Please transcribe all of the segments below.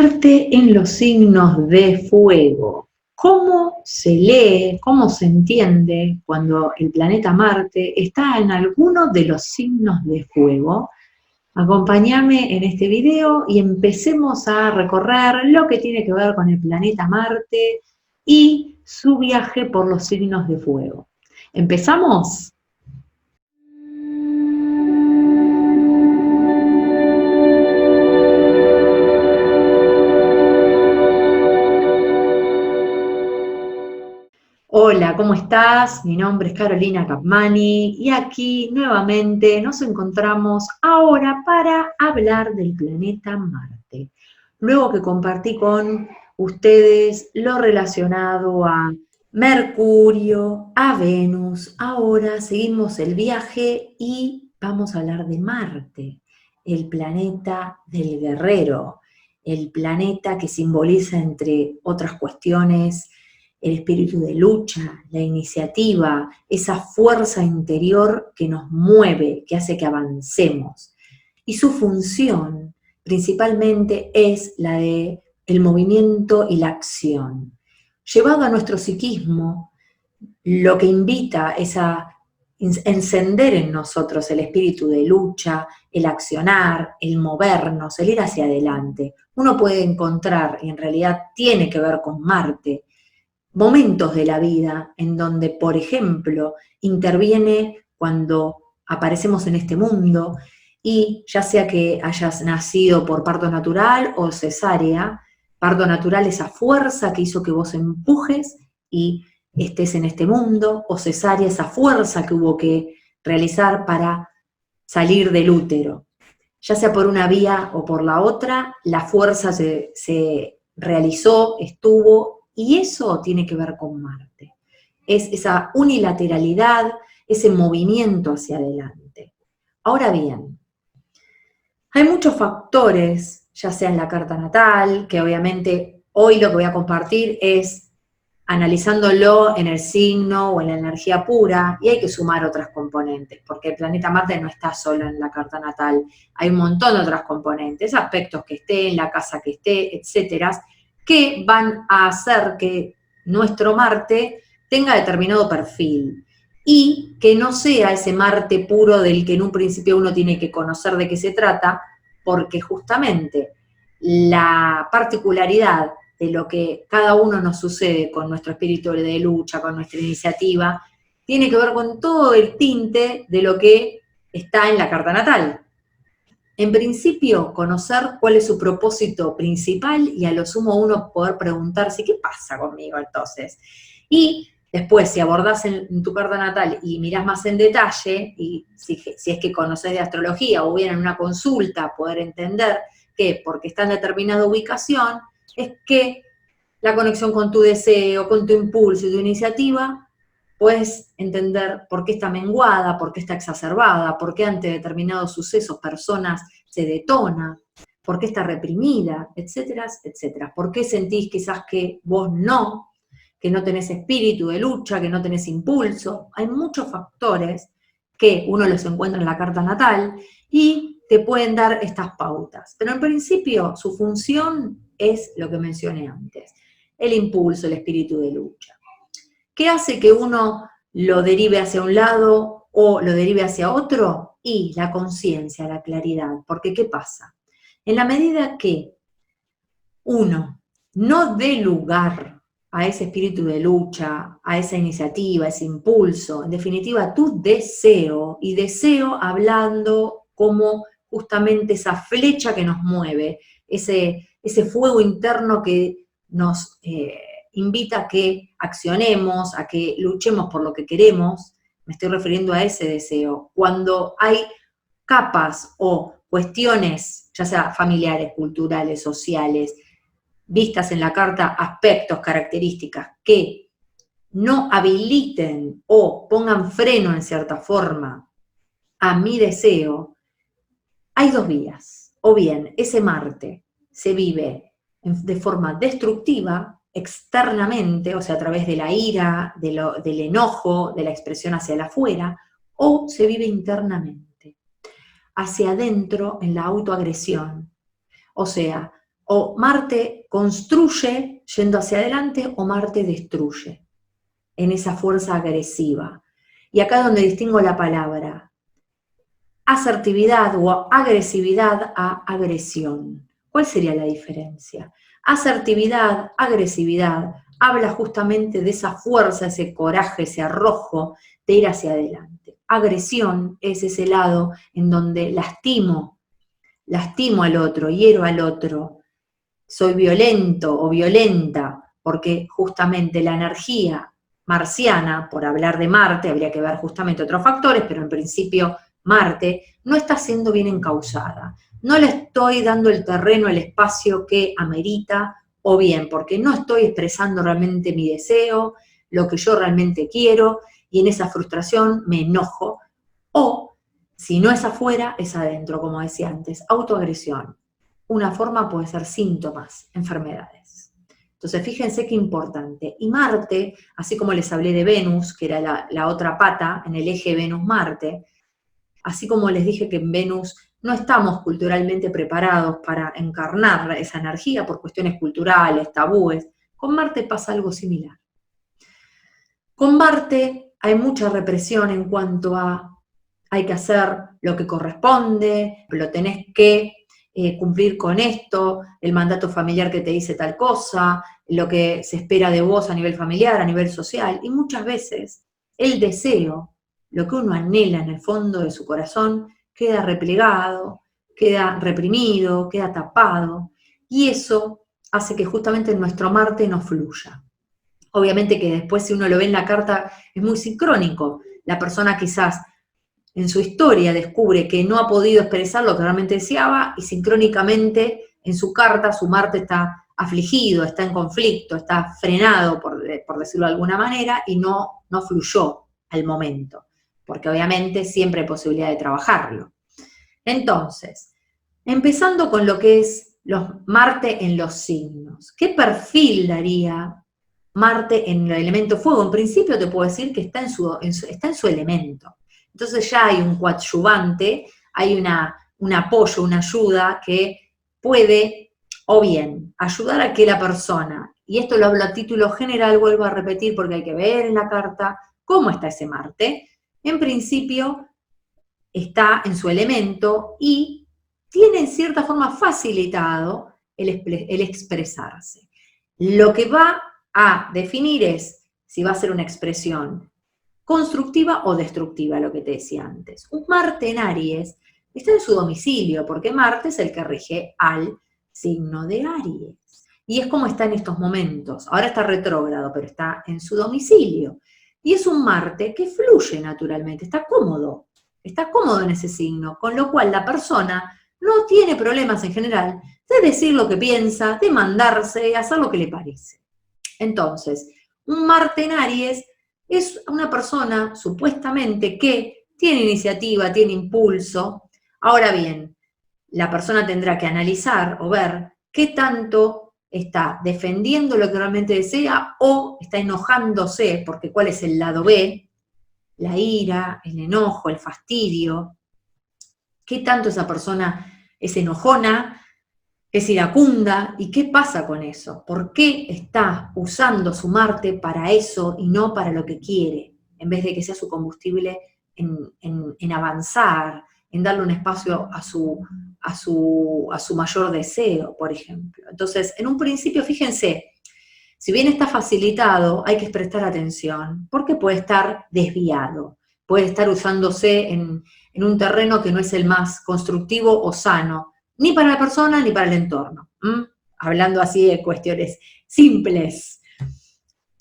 Marte en los signos de fuego. ¿Cómo se lee, cómo se entiende cuando el planeta Marte está en alguno de los signos de fuego? Acompáñame en este video y empecemos a recorrer lo que tiene que ver con el planeta Marte y su viaje por los signos de fuego. ¿Empezamos? Hola, ¿cómo estás? Mi nombre es Carolina Capmani y aquí nuevamente nos encontramos ahora para hablar del planeta Marte. Luego que compartí con ustedes lo relacionado a Mercurio, a Venus, ahora seguimos el viaje y vamos a hablar de Marte, el planeta del guerrero, el planeta que simboliza, entre otras cuestiones, el espíritu de lucha, la iniciativa, esa fuerza interior que nos mueve, que hace que avancemos. Y su función principalmente es la de el movimiento y la acción. Llevado a nuestro psiquismo, lo que invita es a encender en nosotros el espíritu de lucha, el accionar, el movernos, el ir hacia adelante. Uno puede encontrar, y en realidad tiene que ver con Marte, momentos de la vida en donde, por ejemplo, interviene cuando aparecemos en este mundo y ya sea que hayas nacido por parto natural o cesárea, parto natural esa fuerza que hizo que vos empujes y estés en este mundo, o cesárea esa fuerza que hubo que realizar para salir del útero. Ya sea por una vía o por la otra, la fuerza se realizó, estuvo, y eso tiene que ver con Marte. Es esa unilateralidad, ese movimiento hacia adelante. Ahora bien, hay muchos factores, ya sea en la carta natal, que obviamente hoy lo que voy a compartir es analizándolo en el signo o en la energía pura, y hay que sumar otras componentes, porque el planeta Marte no está solo en la carta natal, hay un montón de otras componentes, aspectos que esté, en la casa que esté, etcétera, que van a hacer que nuestro Marte tenga determinado perfil, y que no sea ese Marte puro del que en un principio uno tiene que conocer de qué se trata, porque justamente la particularidad de lo que cada uno nos sucede con nuestro espíritu de lucha, con nuestra iniciativa, tiene que ver con todo el tinte de lo que está en la carta natal. En principio, conocer cuál es su propósito principal y a lo sumo uno poder preguntarse, ¿qué pasa conmigo entonces? Y después, si abordás en tu carta natal y mirás más en detalle, y si es que conocés de astrología o bien en una consulta, poder entender que porque está en determinada ubicación, es que la conexión con tu deseo, con tu impulso y tu iniciativa, puedes entender por qué está menguada, por qué está exacerbada, por qué ante determinados sucesos, personas se detona, por qué está reprimida, etcétera, etcétera. ¿Por qué sentís quizás que vos no, que no tenés espíritu de lucha, que no tenés impulso? Hay muchos factores que uno los encuentra en la carta natal y te pueden dar estas pautas. Pero en principio su función es lo que mencioné antes, el impulso, el espíritu de lucha. ¿Qué hace que uno lo derive hacia un lado o lo derive hacia otro? Y la conciencia, la claridad. Porque ¿qué pasa? En la medida que uno no dé lugar a ese espíritu de lucha, a esa iniciativa, a ese impulso, en definitiva tu deseo, y deseo hablando como justamente esa flecha que nos mueve, ese fuego interno que nos invita a que accionemos, a que luchemos por lo que queremos. Me estoy refiriendo a ese deseo. Cuando hay capas o cuestiones, ya sea familiares, culturales, sociales, vistas en la carta, aspectos, características que no habiliten o pongan freno en cierta forma a mi deseo, hay dos vías. O bien ese Marte se vive de forma destructiva externamente, o sea, a través de la ira, del enojo, de la expresión hacia el afuera, o se vive internamente, hacia adentro en la autoagresión. O sea, O Marte construye yendo hacia adelante o Marte destruye en esa fuerza agresiva. Y acá es donde distingo la palabra asertividad o agresividad a agresión. ¿Cuál sería la diferencia? Asertividad, agresividad, habla justamente de esa fuerza, ese coraje, ese arrojo de ir hacia adelante. Agresión es ese lado en donde lastimo al otro, hiero al otro, soy violento o violenta, porque justamente la energía marciana, por hablar de Marte, habría que ver justamente otros factores, pero en principio Marte no está siendo bien encauzada. No le estoy dando el terreno, el espacio que amerita, o bien porque no estoy expresando realmente mi deseo, lo que yo realmente quiero, y en esa frustración me enojo, o si no es afuera, es adentro, como decía antes, autoagresión. Una forma puede ser síntomas, enfermedades. Entonces, fíjense qué importante. Y Marte, así como les hablé de Venus, que era la otra pata en el eje Venus-Marte, así como les dije que en Venus no estamos culturalmente preparados para encarnar esa energía por cuestiones culturales, tabúes, con Marte pasa algo similar. Con Marte hay mucha represión en cuanto a hay que hacer lo que corresponde, lo tenés que cumplir con esto, el mandato familiar que te dice tal cosa, lo que se espera de vos a nivel familiar, a nivel social, y muchas veces el deseo, lo que uno anhela en el fondo de su corazón, queda replegado, queda reprimido, queda tapado, y eso hace que justamente nuestro Marte no fluya. Obviamente que después si uno lo ve en la carta es muy sincrónico, la persona quizás en su historia descubre que no ha podido expresar lo que realmente deseaba y sincrónicamente en su carta su Marte está afligido, está en conflicto, está frenado, por decirlo de alguna manera, y no fluyó al momento, porque obviamente siempre hay posibilidad de trabajarlo. Entonces, empezando con lo que es Marte en los signos, ¿qué perfil daría Marte en el elemento fuego? En principio te puedo decir que está en su elemento. Entonces ya hay un coadyuvante, hay un apoyo, una ayuda que puede, o bien, ayudar a que la persona, y esto lo hablo a título general, vuelvo a repetir porque hay que ver en la carta cómo está ese Marte. En principio está en su elemento y tiene en cierta forma facilitado el expresarse. Lo que va a definir es si va a ser una expresión constructiva o destructiva, lo que te decía antes. Un Marte en Aries está en su domicilio, porque Marte es el que rige al signo de Aries. Y es como está en estos momentos. Ahora está retrógrado, pero está en su domicilio. Y es un Marte que fluye naturalmente, está cómodo en ese signo, con lo cual la persona no tiene problemas en general de decir lo que piensa, de mandarse, hacer lo que le parece. Entonces, un Marte en Aries es una persona supuestamente que tiene iniciativa, tiene impulso. Ahora bien, la persona tendrá que analizar o ver qué tanto está defendiendo lo que realmente desea o está enojándose, porque ¿cuál es el lado B? La ira, el enojo, el fastidio. ¿Qué tanto esa persona es enojona, es iracunda? ¿Y qué pasa con eso? ¿Por qué está usando su Marte para eso y no para lo que quiere? En vez de que sea su combustible en avanzar, en darle un espacio a su mayor deseo, por ejemplo. Entonces, en un principio, fíjense, si bien está facilitado, hay que prestar atención, porque puede estar desviado, puede estar usándose en un terreno que no es el más constructivo o sano, ni para la persona ni para el entorno. Hablando así de cuestiones simples.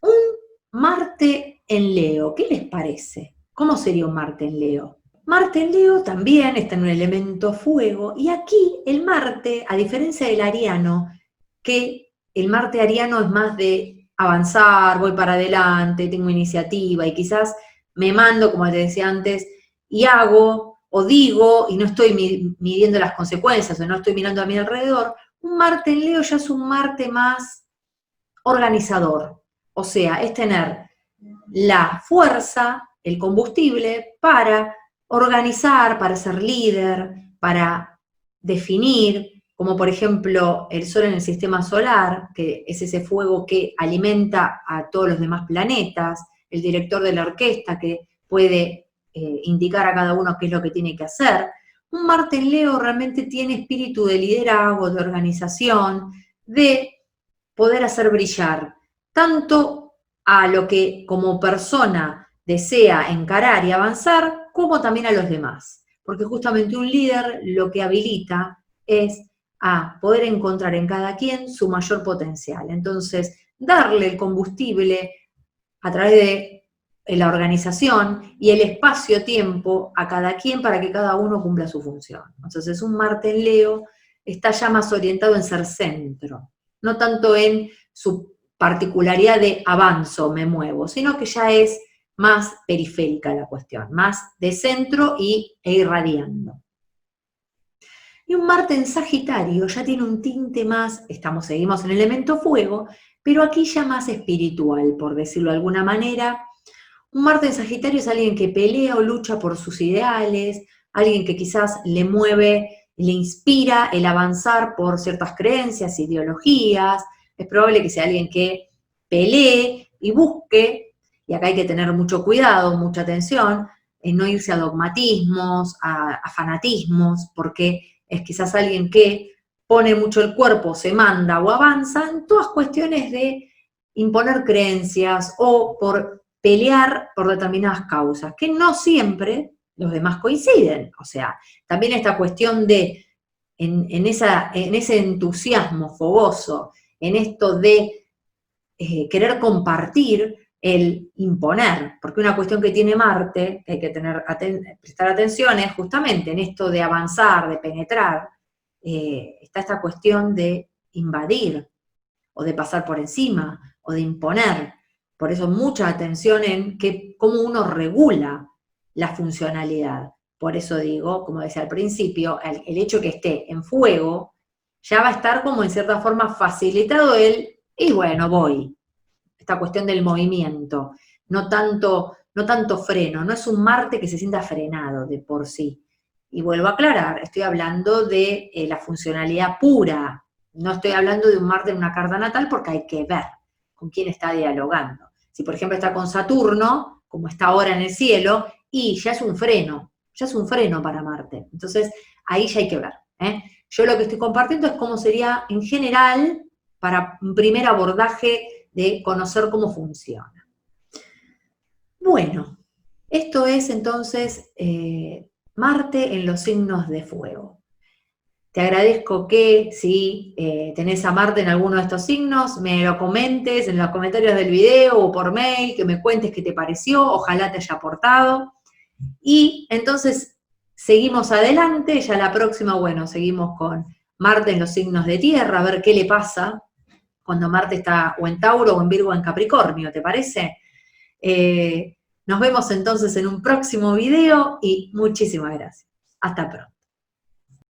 Un Marte en Leo, ¿qué les parece? ¿Cómo sería un Marte en Leo? Marte en Leo también está en un elemento fuego, y aquí el Marte, a diferencia del ariano, que el Marte ariano es más de avanzar, voy para adelante, tengo iniciativa, y quizás me mando, como te decía antes, y hago o digo, y no estoy midiendo las consecuencias, o no estoy mirando a mi alrededor. Un Marte en Leo ya es un Marte más organizador, o sea, es tener la fuerza, el combustible para organizar, para ser líder, para definir como por ejemplo el Sol en el sistema solar, que es ese fuego que alimenta a todos los demás planetas, el director de la orquesta que puede indicar a cada uno qué es lo que tiene que hacer. Un Marte en Leo realmente tiene espíritu de liderazgo, de organización, de poder hacer brillar tanto a lo que como persona desea encarar y avanzar, como también a los demás. Porque justamente un líder lo que habilita es a poder encontrar en cada quien su mayor potencial. Entonces, darle el combustible a través de la organización y el espacio-tiempo a cada quien para que cada uno cumpla su función. Entonces, un Marte en Leo está ya más orientado en ser centro, no tanto en su particularidad de avanzo, me muevo, sino que ya es más periférica la cuestión, más de centro e irradiando. Y un Marte en Sagitario ya tiene un tinte más, seguimos en el elemento fuego, pero aquí ya más espiritual, por decirlo de alguna manera. Un Marte en Sagitario es alguien que pelea o lucha por sus ideales, alguien que quizás le mueve, le inspira el avanzar por ciertas creencias, ideologías. Es probable que sea alguien que pelee y busque, y acá hay que tener mucho cuidado, mucha atención, en no irse a dogmatismos, a fanatismos, porque es quizás alguien que pone mucho el cuerpo, se manda o avanza en todas cuestiones de imponer creencias o por pelear por determinadas causas, que no siempre los demás coinciden. O sea, también esta cuestión de, en ese entusiasmo fogoso, en esto de querer compartir, el imponer, porque una cuestión que tiene Marte, que hay que prestar atención, es justamente en esto de avanzar, de penetrar, está esta cuestión de invadir, o de pasar por encima, o de imponer. Por eso mucha atención en cómo uno regula la funcionalidad. Por eso digo, como decía al principio, el hecho que esté en fuego, ya va a estar como en cierta forma facilitado y bueno, voy. Esta cuestión del movimiento, no tanto freno, no es un Marte que se sienta frenado de por sí. Y vuelvo a aclarar, estoy hablando de la funcionalidad pura, no estoy hablando de un Marte en una carta natal porque hay que ver con quién está dialogando. Si por ejemplo está con Saturno, como está ahora en el cielo, y ya es un freno para Marte. Entonces ahí ya hay que ver. Yo lo que estoy compartiendo es cómo sería en general para un primer abordaje de conocer cómo funciona. Bueno, esto es entonces Marte en los signos de fuego. Te agradezco que si tenés a Marte en alguno de estos signos, me lo comentes en los comentarios del video o por mail, que me cuentes qué te pareció, ojalá te haya aportado. Y entonces seguimos adelante, ya la próxima, bueno, seguimos con Marte en los signos de tierra, a ver qué le pasa cuando Marte está o en Tauro o en Virgo o en Capricornio, ¿te parece? Nos vemos entonces en un próximo video y muchísimas gracias. Hasta pronto.